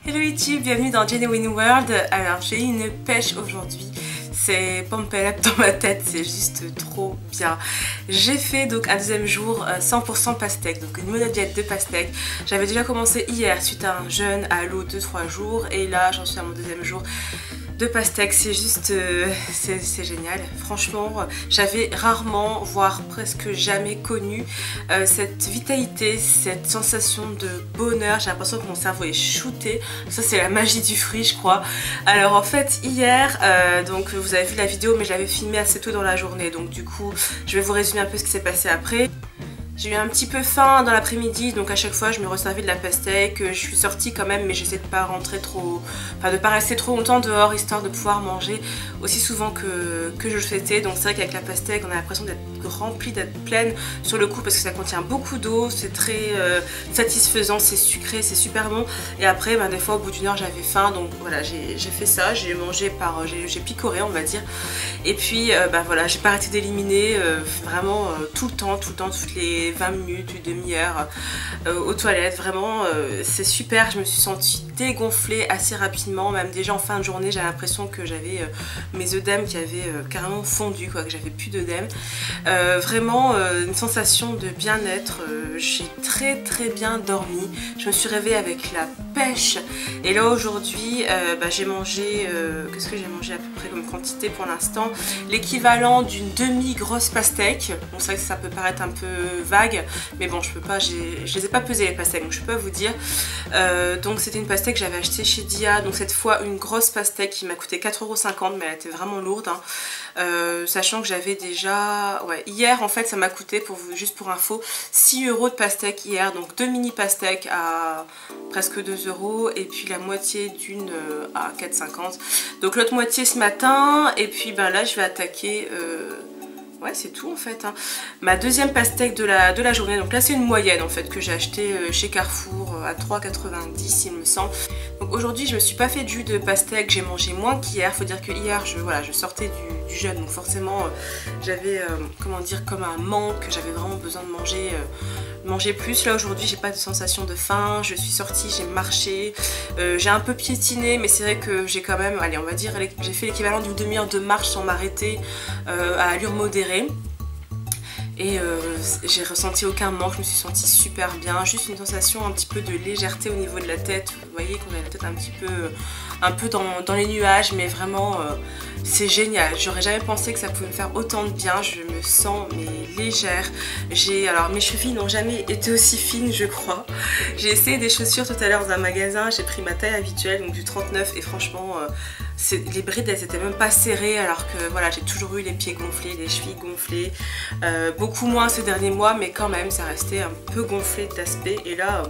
Hello YouTube, bienvenue dans Genuine World. Alors j'ai eu une pêche aujourd'hui, c'est pompé up dans ma tête, c'est juste trop bien. J'ai fait donc un deuxième jour 100% pastèque, donc une monodiète de pastèque. J'avais déjà commencé hier suite à un jeûne à l'eau 2-3 jours et là j'en suis à mon deuxième jour de pastèque. C'est juste, c'est génial. Franchement, j'avais rarement, voire presque jamais connu cette vitalité, cette sensation de bonheur. J'ai l'impression que mon cerveau est shooté. Ça c'est la magie du fruit je crois. Alors en fait hier, donc vous avez vu la vidéo mais je l'avais filmée assez tôt dans la journée. Donc du coup je vais vous résumer un peu ce qui s'est passé après. J'ai eu un petit peu faim dans l'après-midi, donc à chaque fois je me resservais de la pastèque. Je suis sortie quand même, mais j'essaie de pas rentrer trop, enfin de pas rester trop longtemps dehors, histoire de pouvoir manger aussi souvent que je le souhaitais. Donc c'est vrai qu'avec la pastèque, on a l'impression d'être remplie, d'être pleine sur le coup, parce que ça contient beaucoup d'eau, c'est très satisfaisant, c'est sucré, c'est super bon. Et après, ben, des fois au bout d'une heure j'avais faim, donc voilà, j'ai fait ça, j'ai mangé par, j'ai picoré on va dire. Et puis ben voilà, j'ai pas arrêté d'éliminer vraiment tout le temps, toutes les 20 minutes, une demi-heure aux toilettes. Vraiment c'est super, je me suis sentie dégonflée assez rapidement, même déjà en fin de journée j'avais l'impression que j'avais mes œdèmes qui avaient carrément fondu, quoi, que j'avais plus d'œdèmes. Vraiment une sensation de bien-être, j'ai très bien dormi, je me suis réveillée avec la pêche. Et là aujourd'hui bah, j'ai mangé, qu'est-ce que j'ai mangé à peu près comme quantité pour l'instant, l'équivalent d'une demi-grosse pastèque. Bon c'est vrai que ça peut paraître un peu vague, mais bon je peux pas, je les ai pas pesées les pastèques, donc je peux pas vous dire. Donc c'était une pastèque que j'avais achetée chez Dia, donc cette fois une grosse pastèque qui m'a coûté 4,50 €, mais elle était vraiment lourde hein. Sachant que j'avais déjà, ouais, hier en fait ça m'a coûté, juste pour info, 6 € de pastèque hier, donc deux mini pastèques à presque 2 € et puis la moitié d'une à 4,50 €. Donc l'autre moitié ce matin, et puis ben là je vais attaquer ouais c'est tout en fait hein, ma deuxième pastèque de la journée. Donc là c'est une moyenne en fait que j'ai acheté chez Carrefour à 3,90 € il me semble. Donc aujourd'hui je me suis pas fait de jus de pastèque, j'ai mangé moins qu'hier. Faut dire que hier je sortais du jeûne, donc forcément j'avais comment dire, comme un manque, j'avais vraiment besoin de manger plus. Là aujourd'hui j'ai pas de sensation de faim, je suis sortie, j'ai marché, j'ai un peu piétiné, mais c'est vrai que j'ai quand même, allez on va dire, j'ai fait l'équivalent d'une demi-heure de marche sans m'arrêter à allure modérée. Et j'ai ressenti aucun manque, je me suis sentie super bien, juste une sensation un petit peu de légèreté au niveau de la tête. Vous voyez qu'on a la tête un peu dans les nuages, mais vraiment c'est génial. J'aurais jamais pensé que ça pouvait me faire autant de bien, je me sens mais légère. Alors mes chevilles n'ont jamais été aussi fines je crois. J'ai essayé des chaussures tout à l'heure dans un magasin, j'ai pris ma taille habituelle, donc du 39, et franchement les brides elles étaient même pas serrées, alors que voilà j'ai toujours eu les pieds gonflés, les chevilles gonflées, beaucoup moins ces derniers mois, mais quand même ça restait un peu gonflé d'aspect. Et là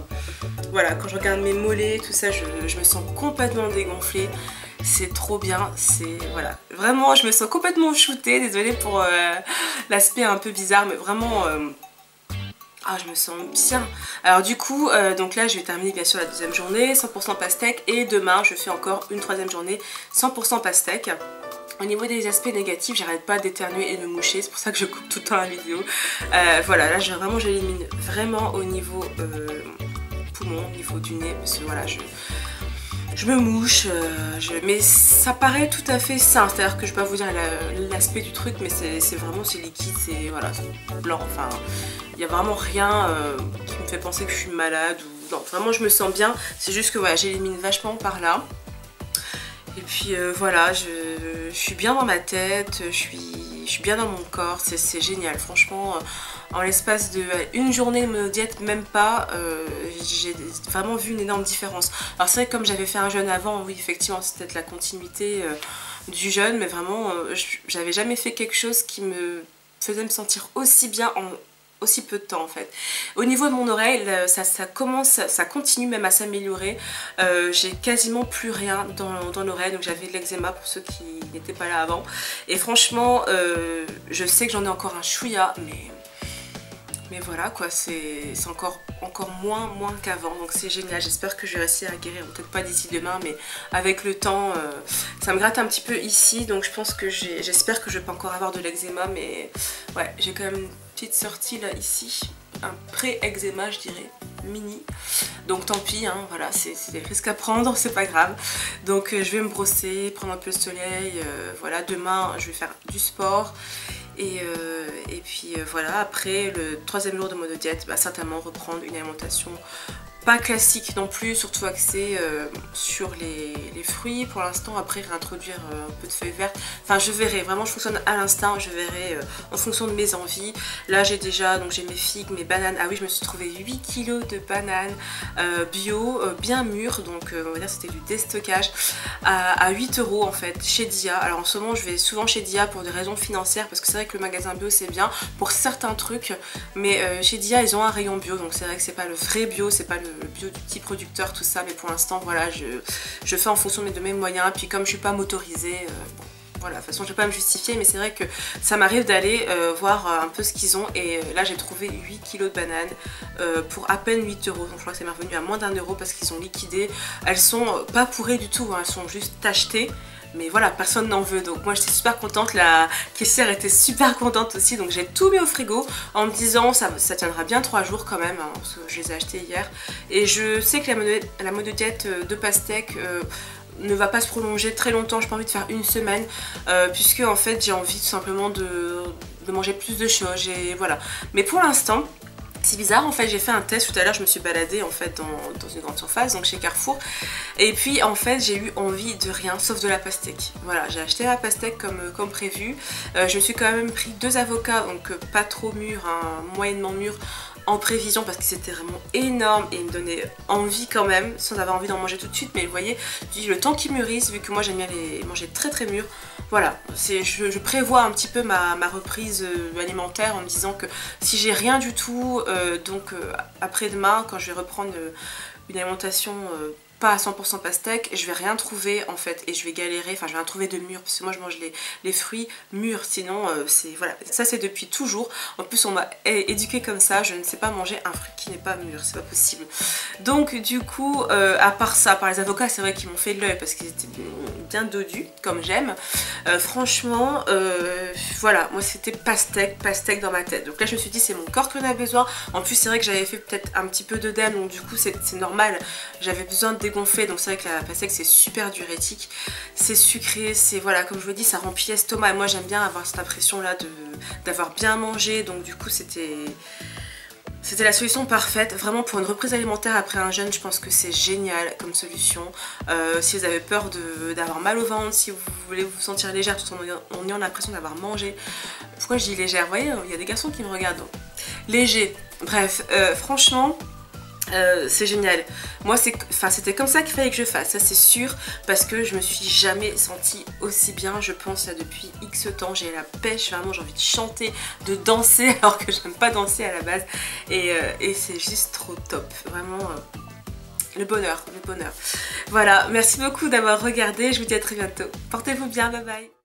voilà, quand je regarde mes mollets tout ça, je me sens complètement dégonflée. C'est trop bien, c'est voilà, vraiment je me sens complètement shootée, désolée pour l'aspect un peu bizarre, mais vraiment ah, je me sens bien. Alors du coup, donc là je vais terminer bien sûr la deuxième journée, 100% pastèque, et demain je fais encore une troisième journée, 100% pastèque. Au niveau des aspects négatifs, j'arrête pas d'éternuer et de moucher, c'est pour ça que je coupe tout le temps la vidéo. Voilà, là j'élimine vraiment au niveau poumon, au niveau du nez, parce que voilà, je me mouche, mais ça paraît tout à fait sain, c'est-à-dire que je vais pas vous dire l'aspect du truc, mais c'est vraiment, c'est liquide, c'est voilà, blanc, enfin il n'y a vraiment rien qui me fait penser que je suis malade, ou non, vraiment je me sens bien, c'est juste que voilà, j'élimine vachement par là. Et puis voilà, je suis bien dans ma tête, je suis bien dans mon corps, c'est génial, franchement. En l'espace d'une journée de monodiète, même pas, j'ai vraiment vu une énorme différence. Alors c'est vrai que comme j'avais fait un jeûne avant, oui effectivement c'est peut-être la continuité du jeûne, mais vraiment j'avais jamais fait quelque chose qui me faisait me sentir aussi bien en aussi peu de temps en fait. Au niveau de mon oreille, ça continue même à s'améliorer. J'ai quasiment plus rien dans l'oreille, donc j'avais de l'eczéma pour ceux qui n'étaient pas là avant. Et franchement, je sais que j'en ai encore un chouïa, mais voilà quoi, c'est encore moins qu'avant, donc c'est génial. J'espère que je vais réussir à guérir, peut-être pas d'ici demain, mais avec le temps, ça me gratte un petit peu ici, donc je pense que j'espère que je vais pas encore avoir de l'eczéma, mais ouais, j'ai quand même une petite sortie là ici, un pré-eczéma, je dirais, mini. Donc tant pis, hein, voilà, c'est des risques à prendre, c'est pas grave. Donc je vais me brosser, prendre un peu le soleil, voilà, demain je vais faire du sport. Et puis voilà, après le 3e jour de monodiète, bah, certainement reprendre une alimentation pas classique non plus, surtout axée sur les fruits pour l'instant. Après réintroduire un peu de feuilles vertes, enfin je verrai, vraiment je fonctionne à l'instinct, je verrai en fonction de mes envies. Là j'ai déjà, donc j'ai mes figues, mes bananes, ah oui je me suis trouvé 8 kilos de bananes bio, bien mûres, donc on va dire c'était du déstockage, à 8 € en fait chez Dia. Alors en ce moment je vais souvent chez Dia pour des raisons financières, parce que c'est vrai que le magasin bio c'est bien pour certains trucs, mais chez Dia ils ont un rayon bio, donc c'est vrai que c'est pas le vrai bio, c'est pas le bio du petit producteur, tout ça, mais pour l'instant voilà, je fais en fonction de mes moyens. Puis comme je suis pas motorisée, bon, voilà, de toute façon je vais pas me justifier, mais c'est vrai que ça m'arrive d'aller voir un peu ce qu'ils ont. Et là j'ai trouvé 8 kilos de bananes pour à peine 8 €, donc je crois que ça m'est revenu à moins d'1 € parce qu'ils ont liquidé. Elles sont pas pourries du tout, hein, elles sont juste tachetées. Mais voilà, personne n'en veut, donc moi j'étais super contente, la caissière était super contente aussi, donc j'ai tout mis au frigo en me disant ça tiendra bien 3 jours quand même, hein, parce que je les ai achetés hier. Et je sais que la monodiète de pastèque ne va pas se prolonger très longtemps, j'ai pas envie de faire une semaine, puisque en fait j'ai envie tout simplement de manger plus de choses, et voilà. Mais pour l'instant, c'est bizarre, en fait j'ai fait un test tout à l'heure, je me suis baladée en fait dans une grande surface, donc chez Carrefour, et puis en fait j'ai eu envie de rien sauf de la pastèque. Voilà, j'ai acheté la pastèque comme prévu. Je me suis quand même pris 2 avocats, donc pas trop mûrs, hein, moyennement mûrs, en prévision, parce que c'était vraiment énorme et il me donnait envie quand même, sans avoir envie d'en manger tout de suite. Mais vous voyez, le temps qu'ils mûrissent, vu que moi j'aime bien les manger très très mûrs, voilà, je prévois un petit peu ma reprise alimentaire en me disant que si j'ai rien du tout, après-demain, quand je vais reprendre une alimentation pas à 100% pastèque, je vais rien trouver en fait, et je vais galérer, enfin je vais rien trouver de mûr, parce que moi je mange les fruits mûrs, sinon c'est, voilà, ça c'est depuis toujours. En plus on m'a éduquée comme ça, je ne sais pas manger un fruit qui n'est pas mûr, c'est pas possible. Donc du coup, à part ça, par les avocats, c'est vrai qu'ils m'ont fait de l'œil parce qu'ils étaient bien dodus, comme j'aime. Franchement, voilà, moi c'était pastèque dans ma tête. Donc là je me suis dit c'est mon corps qui en a besoin. En plus c'est vrai que j'avais fait peut-être un petit peu d'œdème, donc du coup c'est normal, j'avais besoin de dégonfler. Donc c'est vrai que la pastèque c'est super diurétique, c'est sucré, c'est, voilà, comme je vous dis, ça remplit l'estomac, et moi j'aime bien avoir cette impression là d'avoir bien mangé. Donc du coup c'était la solution parfaite, vraiment pour une reprise alimentaire après un jeûne. Je pense que c'est génial comme solution. Si vous avez peur d'avoir mal au ventre, si vous voulez vous sentir légère tout en ayant l'impression d'avoir mangé. Pourquoi je dis légère? Vous voyez, il y a des garçons qui me regardent. Donc. Léger, bref, franchement... c'est génial. Moi c'était comme ça qu'il fallait que je fasse, ça c'est sûr, parce que je me suis jamais sentie aussi bien, je pense, là, depuis X temps. J'ai la pêche, vraiment j'ai envie de chanter, de danser, alors que j'aime pas danser à la base, et c'est juste trop top, vraiment le bonheur, le bonheur. Voilà, merci beaucoup d'avoir regardé, je vous dis à très bientôt, portez-vous bien, bye bye.